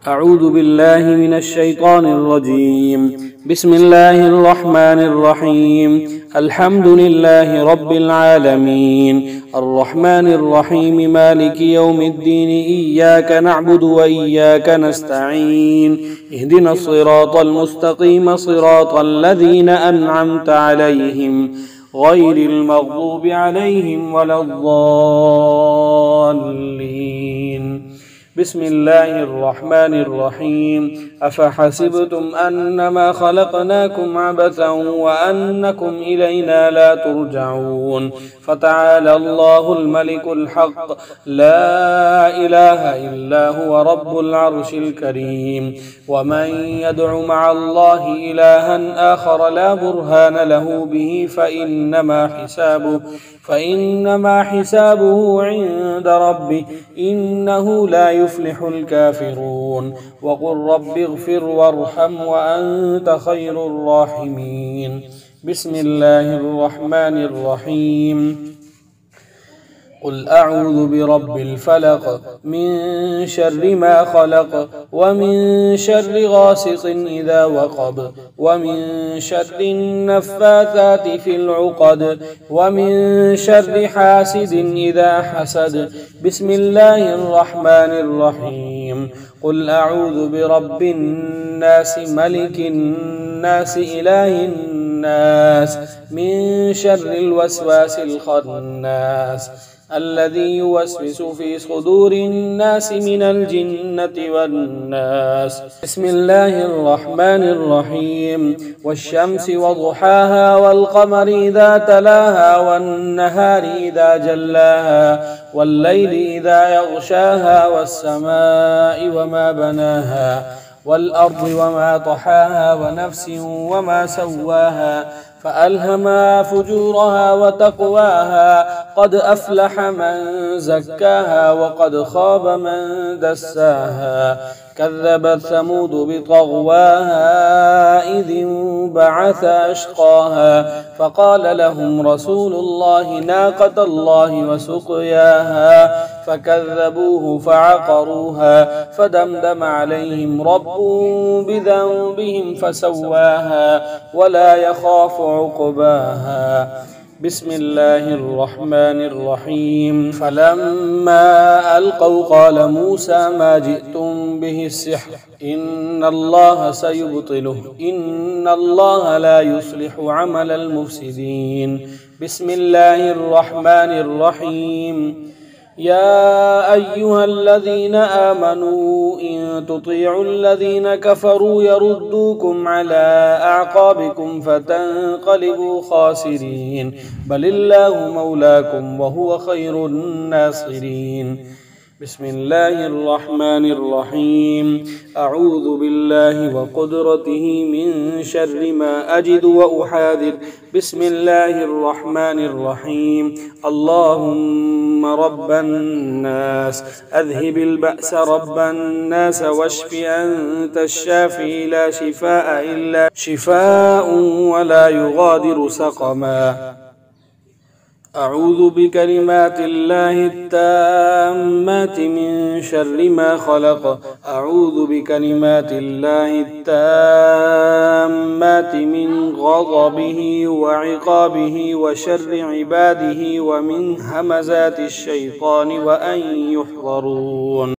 أعوذ بالله من الشيطان الرجيم. بسم الله الرحمن الرحيم. الحمد لله رب العالمين الرحمن الرحيم مالك يوم الدين إياك نعبد وإياك نستعين اهدنا الصراط المستقيم صراط الذين أنعمت عليهم غير المغضوب عليهم ولا الضالين. بسم الله الرحمن الرحيم. أفحسبتم أنما خلقناكم عبثا وأنكم إلينا لا ترجعون فتعالى الله الملك الحق لا إله إلا هو رب العرش الكريم. ومن يدع مع الله إلها آخر لا برهان له به فإنما حسابه عند ربه إنه لا يفلح الكافرون. وقل رب اغفر وارحم وأنت خير الراحمين. بسم الله الرحمن الرحيم. قل أعوذ برب الفلق من شر ما خلق ومن شر غاسق إذا وقب ومن شر النفاثات في العقد ومن شر حاسد إذا حسد. بسم الله الرحمن الرحيم. قل أعوذ برب الناس ملك الناس إله الناس من شر الوسواس الخناس الذي يوسوس في صدور الناس من الجنة والناس. بسم الله الرحمن الرحيم. والشمس وضحاها والقمر إذا تلاها والنهار إذا جلاها والليل إذا يغشاها والسماء وما بناها والأرض وما طحاها ونفس وما سواها فألهمها فجورها وتقواها. قد أفلح من زكاها وقد خاب من دساها. كذبت ثمود بطغواها إذ انبعث أشقاها فقال لهم رسول الله ناقة الله وسقياها فكذبوه فعقروها فدمدم عليهم ربهم بذنبهم فسواها ولا يخاف عقباها. بسم الله الرحمن الرحيم. فلما ألقوا قال موسى ما جئتم به السحر إن الله سيبطله إن الله لا يصلح عمل المفسدين. بسم الله الرحمن الرحيم. يا أيها الذين آمنوا إن تطيعوا الذين كفروا يردوكم على أعقابكم فتنقلبوا خاسرين بل الله مولاكم وهو خير الناصرين. بسم الله الرحمن الرحيم. أعوذ بالله وقدرته من شر ما أجد وأحاذر. بسم الله الرحمن الرحيم. اللهم رب الناس أذهب البأس رب الناس واشف أنت الشافي لا شفاء إلا شفاء ولا يغادر سقما. أعوذ بكلمات الله التامات من شر ما خلق. أعوذ بكلمات الله التامات من غضبه وعقابه وشر عباده ومن همزات الشيطان وأن يحضرون.